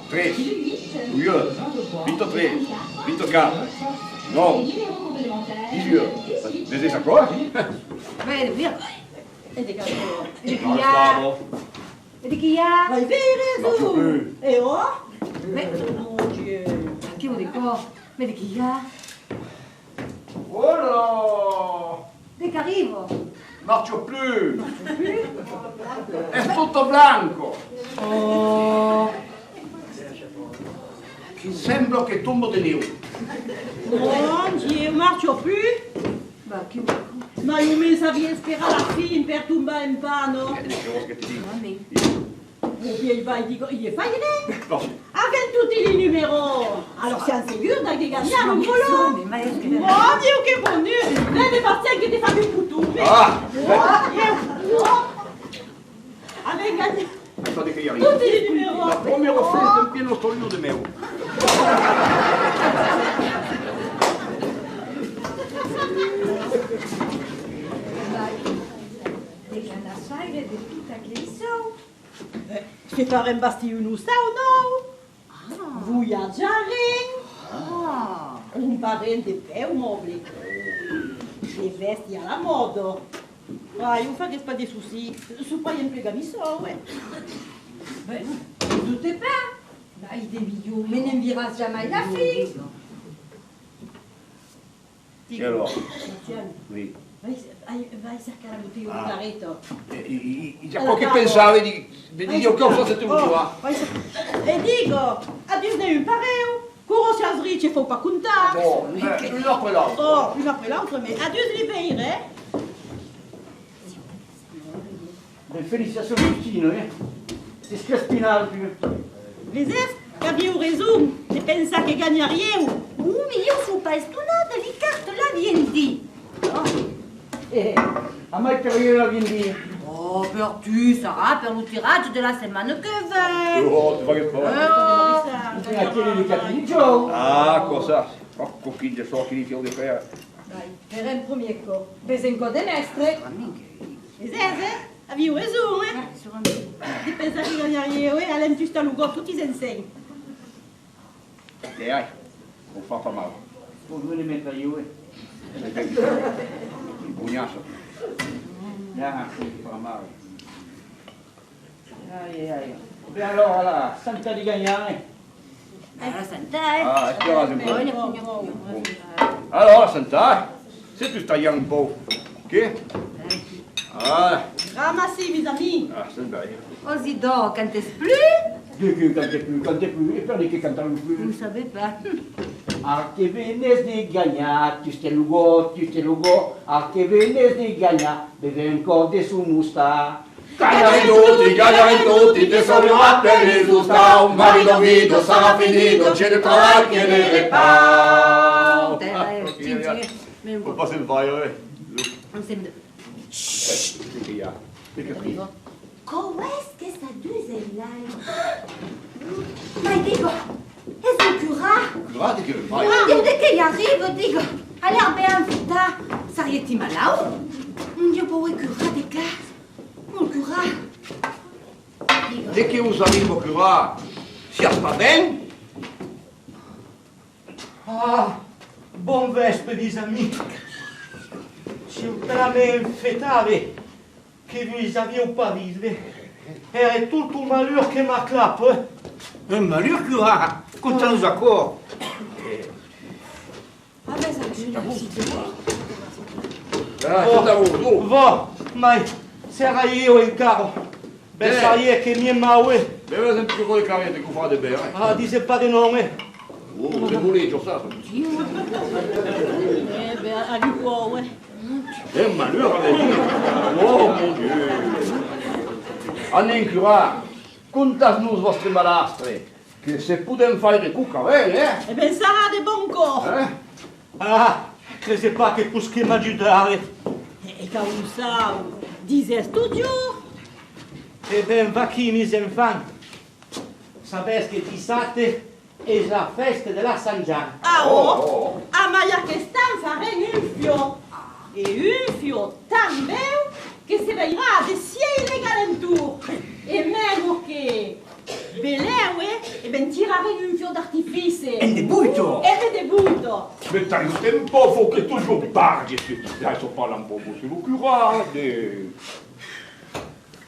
3. Le 8. 2. Vinto 3. Vinto 4. Les 9. numéros complémentaires. 18. Dei saccordi? Vedi, via. E di cazzo. No, stavo. Vedi chi ha? Vai bene, Non so su. più. E oh? Mon Dieu. Che vuol dire? Vedi chi ha? Oh Vedi che arrivo. marcio più. È tutto bianco. Oh. Sembra che tombo di neve. Mon Dieu, marcio più. Bah, che vuoi? Ma io mi sapevo sperare la fine per tumbare in pano. Che ti dico? E poi vai, dico, gli fai ne? No. Avec tutti i numeri. Alors siamo sicuri che gagniamo un volo. Ma io Oh scrivo. Dio, che buon Dio! Vedi, Bastien, che ti fa più putu. Avec gagné Attendez che io arrivo. tutti i numeri. La première offense d'un pieno stolino di meo. Deci la soare de tutta che so. Se fare un bastino sau, no? Voyaggiare. Un parente per un mobile. Le vesti alla moda. Vai, non fate pas des soucis. Su pas un plegami so, ouais. Ben, ne doutez pas. Bah, il dévio, mais ne verras jamais la fille. E allora? Tiens, Oui. vai cercare la bottiglia di caretto. Già quel che pensavi di dire cosa se tu qua. E dico, a Disney un pareo. Cours aux chasseries, il faut pas compter. Bon, une après l'autre. Oh, une après l'autre, mais à Dieu les payerait. Le félicitazioni Giustino, si scaspinare più. Les est, abbiamo raison. Ne pensa che gagna rien. Mais io sono pas stonata, le carte là viennent di. A mai per io la vindi. Oh, per tu, Sarà, per le tirage de la semaine che viene. Oh, ti fa che fa? Bisogna chiedere i capelli di Joe. Ah, cosa? Porco figlio, so che li fio di fare. Dai, per un premier co. Besenco de mestre. Les est, abbiamo raison, Ne pensa che gagna rien, allem tu sta lugo tutti i insegni. Dai, non fa male. Non me ne metto io. Bugnasso. Ah, pas mal. Aïe, aïe. Ben alors, voilà, Santa di Gagnare. La Santa, eh? Ah, espera un po'. Buona pugno. Allora, Santa, se tu stai un po', ok? Ah, Ramassez, mes amis. c'est bien. Così do, cantes plus? Cantez plus, et perdez qui cantez Vous plus. ne savez pas. Arte venes di Gagna, tu stai lugo, arte venes di Gagna, beve ancora de su musta. Cagano tutti, tesoro per il giusta, un marito vivo sarà finito, c'è del travaglio che ne repart. Faut passer le vaille, Non sembra. Qu'est-ce qu'il y a? Come è che sta due Ma dico, è un cura? Guarda che vai. Dès che arrivo, dico, allora ben vita, saresti malao? Non io puoi curare di casa. Un cura. Dès que vous avez procureur, si ça va bien, Ah, buon vesperi, amis. Si vous me fêtave que vous aviez au Paris, era tout le malheur que m'a clappe. Un malheur cura, content nous accords. Ah ben ça, je n'ai ah, c'est à vous. Va, mai, sarà io il caro. Ben, sai che mi è maue. Beve un petit peu de carré, de couvre de beurre. Ah, dice pas de nome. Oh, c'est boulé, tout ça. Eh ben, allez quoi, ouais. C'est un malheur avec lui. Oh, mon Dieu. Anne cura, contas-nous vostre malastre, que se podem faire cuca, hein? Eh ben, sarà de bon corps. Hein? Ah, crede pas che puschi m'aiutare. E che un sa, dises toujours. E ben, va chi, mis enfants. Sapete che dissate è la festa della San Gian. Ah oh, a Maya che stan farem un fio. E un fio tan bel che se veirà de sia illegalentur. E meno che beleue, e ben tirarem un fio d'artifice. En debutto. E de debutto. Mais t'as un tempo, faut que toujours parle. Là, ils parlent un peu sur le cura.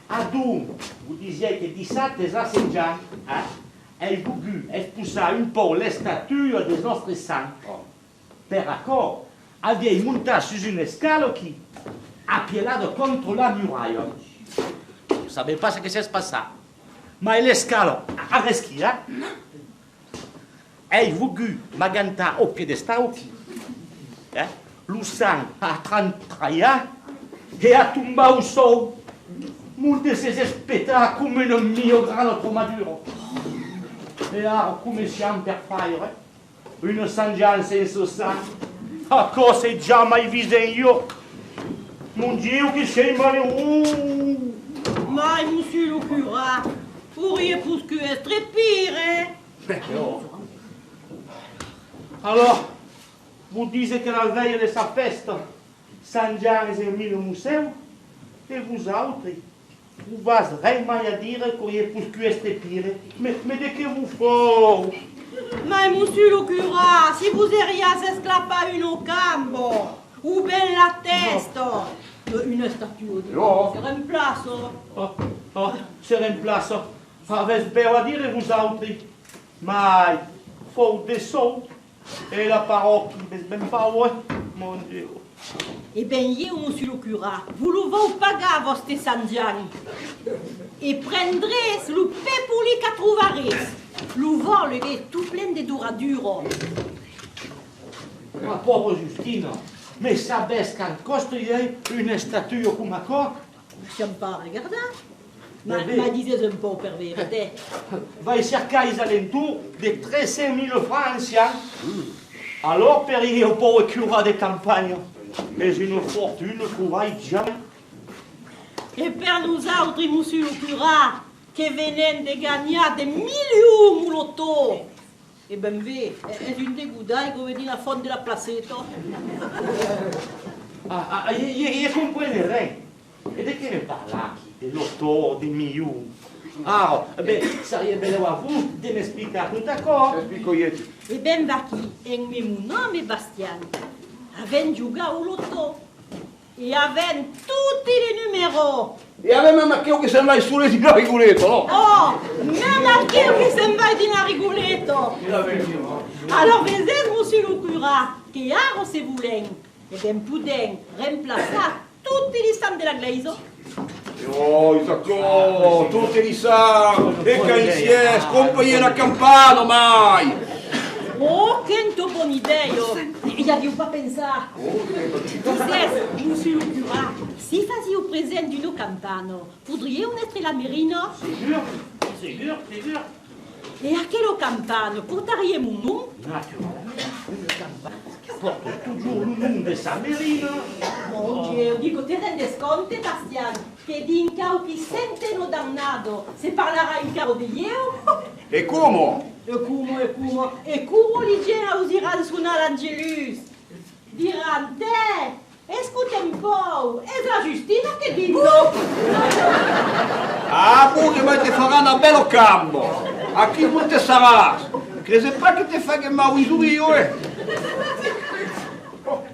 Adun, vous disiez che dissate la San Gian, hai voulu espulsare un po' le statue des nostri santi. Per accord, avevi montato su un scalo che ha pielato contro la muraia. Non sapete pas ce che si è passato. Ma le scalo a respira. Hai voulu maganta au piedestal qui. Lo sang a trantraia e a tombato il sol. Molte si aspetta come un mio grano tromaduro. E ora come siamo per fare? Una San Gian senza sangue. A cosa è già mai visto io? Mon Dio che sei malheureux! Mais, monsieur le cura, pourriez plus que être pire, Alors, vous dites que la veille de sa fête, San Gian est mis au musée, et vous autres, vous n'avez rien à dire qu'il est plus que être pire. Mais de que vous faites? Mais, monsieur le cura, si vous auriez esclapa une cambo, ou bien la teste, une statue de Oh. se remplace. Se remplace. Avez bien à dire vous autres. Mais, faut des sous. Et la parole qui ne même pas, ouais, mon Dieu. Eh bien, monsieur le cura, vous le vaux pagar vostre sandiani. Et prendrez le pepuli qu'a trouvaris. Le vol est tout plein de douradures. Ma pauvre Justine, mais savez qu'en construire une statue comme quoi? Je ne pas regarder. Mais Ma disais un peu per vérité. Va cercar les alentours de 13 000 francs anciens. Alors, per il pauvre cura de campagne, mais une fortune qu'on va jamais. Et per nous autres, monsieur le cura, qui venez de gagner des millions au loto. Eh bien, c'est une dégoudaille qui vient à la fond de la placette. Je ne comprends rien. Et de che ne parla? De l'auto, des millions. Ah, ben, sarebbe bello a vous de m'expliquer tout d'accord? Explico io. Eh bien, Baki, en mon nom est Bastien. Avem giocat au loto. E avem tutti i numéros. E avem anche che se vai sulle di una rigoletto, no? Oh, même anche che se vai di una rigoletto. Alors, vedete, monsieur le curà, che aro se volem, e ben podem remplaçar tutti gli stand della Gleiso. Oh, Isacco, tutti li sanno, e che insieme, scompagne una campana mai! Oh, che buona idea! E ja diu pas pensar. Dizes, monsieur le curà, si fazia o presente d'uno campano, podríeu estre la merino? Sigur. E aquello campano, portaríem un nom? Naturalment, le campano porta toujours le nom de sa merina. Mon Dieu, dico, te rendes conte, Bastian, che di in cau chi sente no dannato, se parlerà in caro di io? E come? E come li gena usiran suonare l'Angelus? Diran, te, escute un po', è la Giustina che dico? Ah, pure, ma te farà una bello campo! A chi non te sarà? Crede pas che te fa che ma io, eh?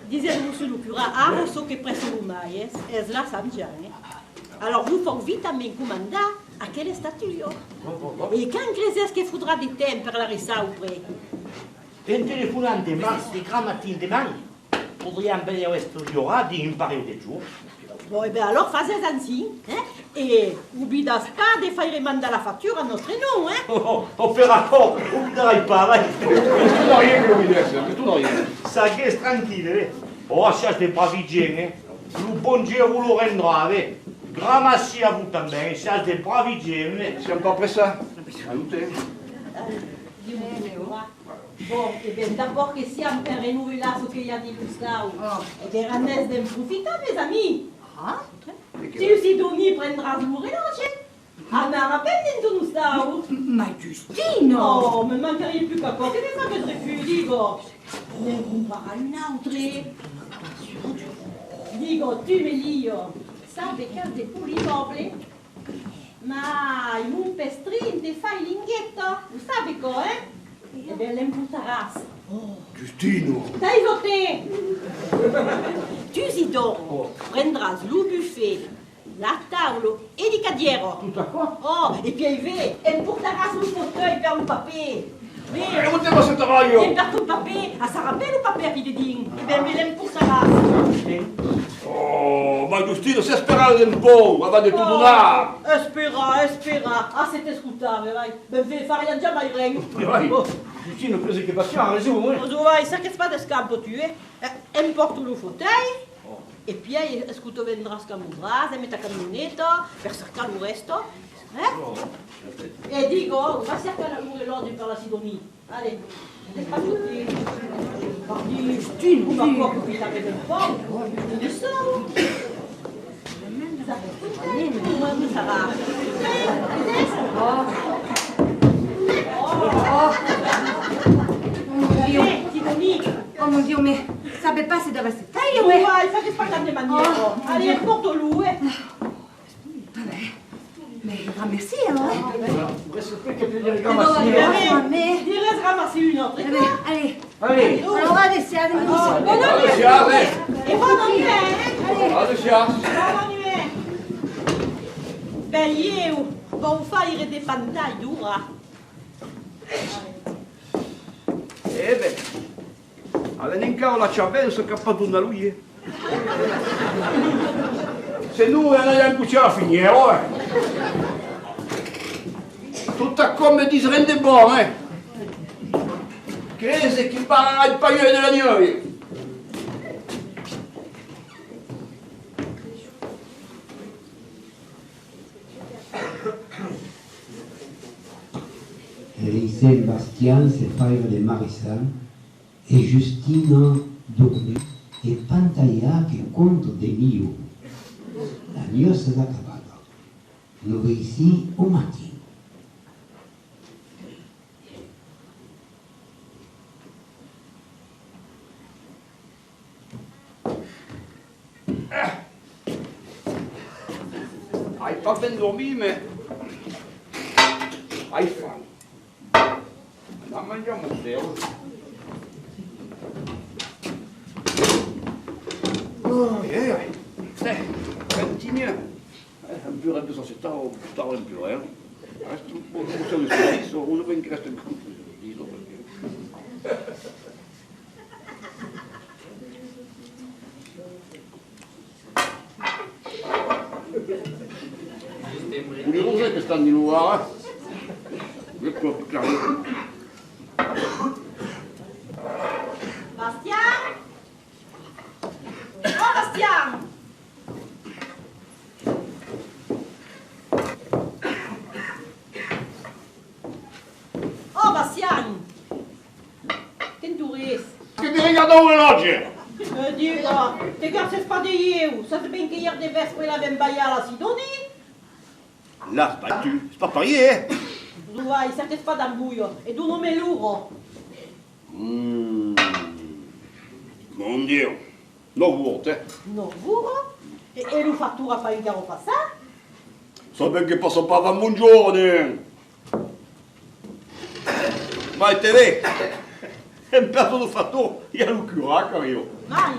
Disait monsieur le curà, ah, so che presso l'umai, es la Sangiane. Alors, nous faut vite commander à quel statut. Et quand creses che faudra di tempo per la risa ou près? En telefonant demà, de gran matin demà, podríem venir a estudiar di un parell de jours. Bon, et bien alors, faites ainsi, hein? Et n'oubliez pas de faire mandar la facture à notre nom, hein? Operator, obliderai pas, vai. Tu non rien che lo mi desse, tu non rien. Ça reste tranquille, eh? Oh, achète des bravi gens, eh? Le bon Dieu vous le rendra, eh? Grand merci à vous também, achète des bravi gens, eh? Siamo pas près ça? Salute. Bon, et bien d'abord que si on peut renouveler ce qu'il y a dit Gustavo, et bien on est d'en profiter, mes amis. Ah, tu aussi Doni prendra le reloge. Ah, mais rappelle de Gustavo. Ma Giustino! Oh, me manquerait plus qu'à quoi, que ne fa que refus, digo. Ne comprara un autre. Digo, tu me lio, sabe che te pulibile? Ma in un pestrin te fai l'inghetto, lo sabe co, eh? E bien l'imputaràs. Giustino! Dai te! Tu Isidoro, prendras le buffet, la tavola e il cadiero. Tout à quoi? Oh, et puis Yves, emportaràs le fauteuil per le papier. E non te posso travaglio! E per ton papier, a sa rappelle le papier che ti din. E bien me l'emportaràs. Oh, ma Giustino, se sperare un po', ma va di tutto là! Espera. Ah, c'est escutable, vai. Ben, fare la già mai regno. Vai! Giustino, penso che passiamo, ragione, eh? Cosa vai, sa che fa de scampo tu, eh? Emporto le fauteuil. E poi escuto vendràs camudràs, e mette a camionetta, per cercare il resto. E dico, va cercare l'ordi per la Sidonie. Allez, te fa tutti. Giustino, ma qua che vi avete un po'? Ne so. Come sarà? Oh mon Dieu, mais ça peut pas se dove se taglio, Vai, eh? fai che spaccare maniero. Allez, porto lui, eh. Vabbè. Mais grand merci, alors. Presque plus che più di Mais... Direz ramasser une autre. Allez. Allez! Allora adesso andiamo. E buona nuit, Adesso! buona nuit. Ben, io vou fare de pantai dura. E beh, avendo in cavo la ciavella, sono cappato da lui, eh. Se noi andiamo a cucire la finiera, eh. Tutta come ti si rende buono, eh. Crede che parla il paio della nieve. Elisée Bastien se pareva de Marissal e Justino dormì e Pantaia che conto de mio. La noce d'acabada. Lo réussit au matin. Hai pas ben dormito, ma hai fame. Andiamo a mangiare un stelo. Continue. Un peu de società o stavo in più, Resta un po' di sorriso, uno ben che resta in sorriso perché... Une rosée che stanno di nuovo, Ecco, piccolo. Bastien? Oh, Bastien! Oh, Bastien! Che touriste? Che ti regardano l'orologio? Diga, te garces pas de eu. Ça fait bien qu'hier des vespres, il avait baillé à la Sidonie. Là, c'est pas parier, Vai, certes pas d'ambouille. Et d'où non me lourd. Mon Dio, non vuote. Non, vous? E lo fattura fa in caro passare? So ben che posso parlare un buongiorno. Ma te vedi? È un pezzo di fattore, io lo curaca io. Vai.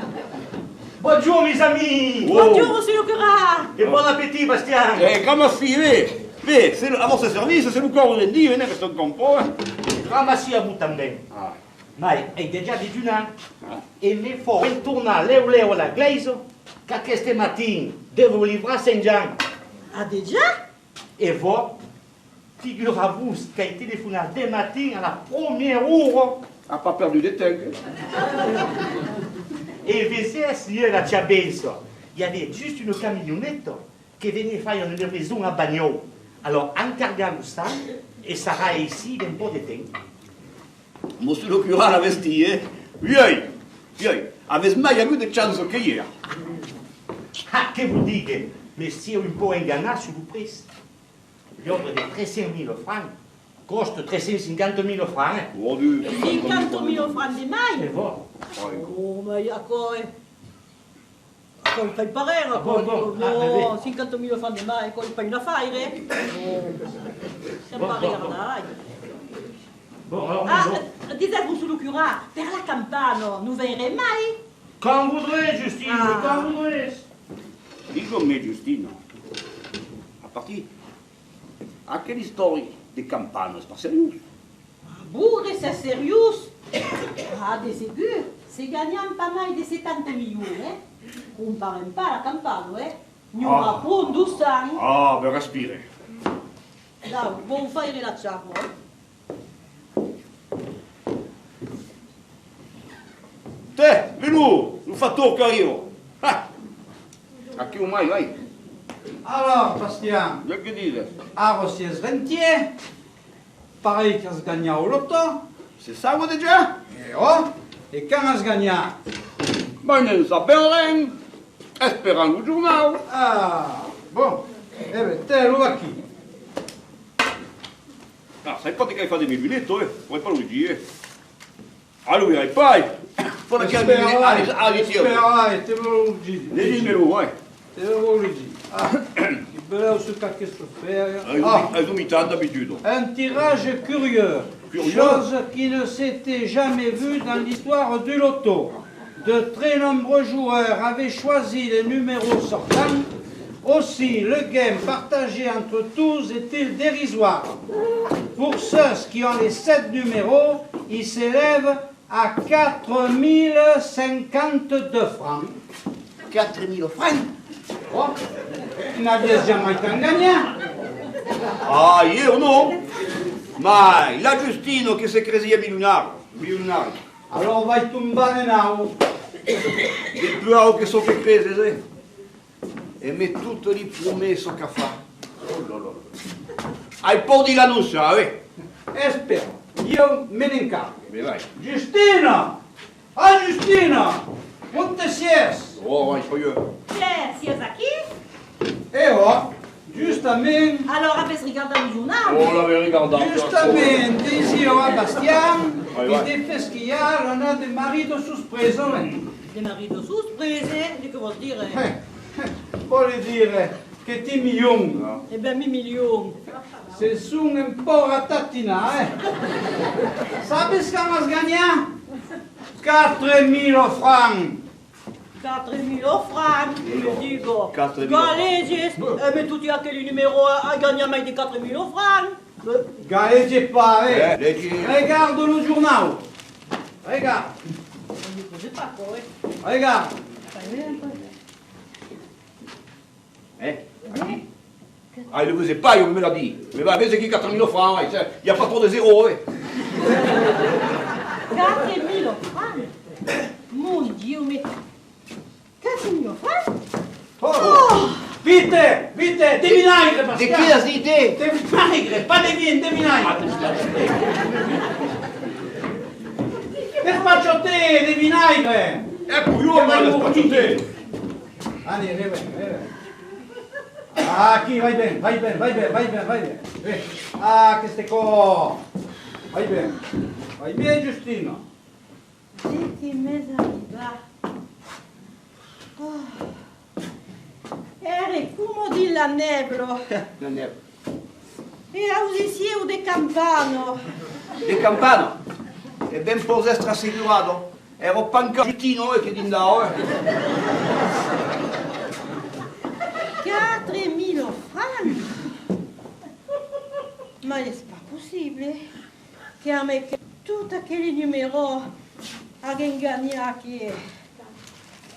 Bonjour mes amis. Bonjour, monsieur le curare. Et bon appétit Bastien. Come si vede? Vedi, a vostro servizio, se lo corro del Dio, non è che sto un po'. Ramassis à vous também. Ah. Mais è déjà déjeuner. Et il faut retourner leo à la glaise, car este matin devo livrer Saint-Jean. Ah, déjà? Et vous, figurez-vous qu'il a téléphoné dès matin à la première heure. Ha pas perdu de temps. Et il faisait signer la Chiabenza. Il y avait juste une camionnette qui venait faire une livraison à Bagno. Alors, encargamos ça, et ça sera ici d'un peu de temps. Monsieur le curare a vestire. Vieni, avete mai avuto chance che ieri? Ah, que vous dites, mais si un peu engané sur le prix. L'ordre de 300 000 francs coste 350 000 francs. Oh, Dieu. 50 000 francs di Et mai? voilà. Oh, ma come? Come fai parere? Bon, No, 50 000 francs di mai, come fai una fare? Siamo a regardare. Bon, alors, Ah, bon. dites-vous sur le curare, per la campano, non verrez mai? Quand vous voudrez, Justine, Ah. quand vous voudrez. Dico a me, Giustino, a partire a che storie di campano, è serioso? Bourre, c'est sérieux? Ah, de ségur, c'est gagnant pas mal de 70 millions, Comparem pas la campano, Nous Ah. rapportons 200. Ah, per respire. Dai, buon fare la ciamo, Te, venu, lo fattore che io. A che mai, vai? Alors, Bastien, Che dite? a Rossies rentier, pareil qu'à se gagner au loto, Se sangue già? et quand à se gagner, Ma non sapere, sperando il giornale. ah, bon, eh ben, te lo va qui. Ah, sai pas che hai fatto il biglietto, Vuoi pas lo dire? Allora, poi, fai che Spera, te lo dici. Dimmelo, vai. Te lo dici. Ah, che bello su che sto faire. Hai umiltà d'abitudine. Un tirage curieux, Curieux. chose qui ne s'était jamais vue dans l'histoire du loto. De très nombreux joueurs avaient choisi les numéros sortants. Aussi, le game partagé entre tous est-il dérisoire. Pour ceux qui ont les 7 numéros, il s'élève à 4052 francs. 4.000 francs? Oh, tu n'avais jamais gagné. Ah, io no. Ma la Giustino che si cresia milionario. Alors, vai tomber now. Il più alto che so che crese, e me tutto di promesso che fa. Hai po' di l'annunciare, Espero, io me ne incargo. Beh, vai. Giustina! Ah, Giustina! Quante sies? Oh, vai, poi io. Tiens, si es aquí, Justamente, alors après regarder le journal. Oh, l'avevi ricordato. justamente, io a Bastian, Vai, e vai. de feschiar una de marito suspreso. Des maris de surprise, che vuol dire? Vuol dire che ti milioni, Eh ben, 1 million. se sono un po' rattatina, Sabes che has ganhar? 4.000 francs. 4 000 francs, je dico. 4 000 Galeges, mais tu dis à quel numéro a gagné mai de 4 000 francs? Galege pas, leggi. Regarde le journal. Regarde, Je sais pas quoi, regarde. Ah, il ne faisait pas, il me l'a dit. Mais va, c'est qui 4 000 francs, il n'y a pas trop de zéro. 4 000 francs? Mon Dieu, mais 4 000 francs? Oh. Vite, vite, des vinaigres, De Bastien. chi has idee? Des vinaigres, pas des vins, des vinaigres. Des spacciotè, des vinaigres. Ecco, io non le faccio te. Allez, vieni, vieni. Ah, qui, vai bene, vai bene, vai bene, vai bene, vai bene. Ah, queste cose. Vai bene, Giustino. Che mese arriva. Oh. Era come di la neblo. E ausisieu de campano. De Campano. E ben per essere assicurato. Ero pancaggiutino che ti andavo. 4 000 francs? Mais c'est pas possible che me tutti quei numeri a gagné qui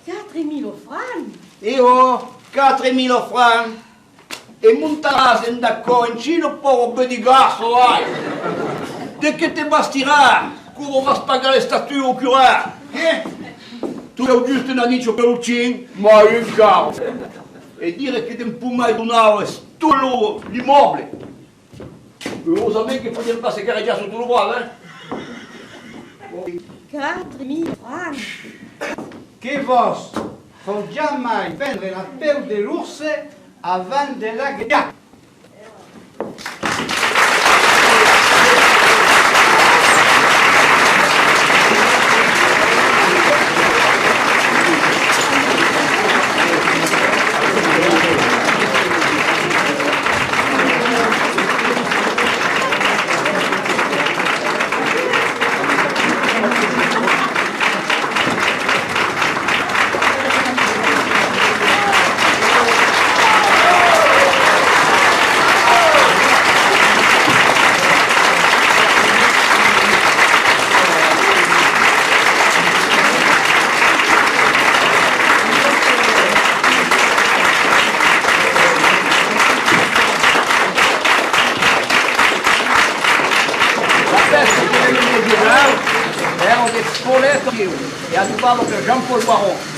4 000 francs? Io 4 000 francs. E montarás in d'acconcino per di gasso, vai. De che te bastirà? Come vas pagare le statue au curare? Tu hai giusto un anicio pelucin, ma io in capo. E dire che non può mai donare tutto l'immobile. Heureusamente che potevi passare già sotto lo quadro, 4 000 francs? Che vos faut jamais vendre la pelle de l'ours avant de la guerre. Erano dei spoletti e arrivavano per Jean-Paul Baron.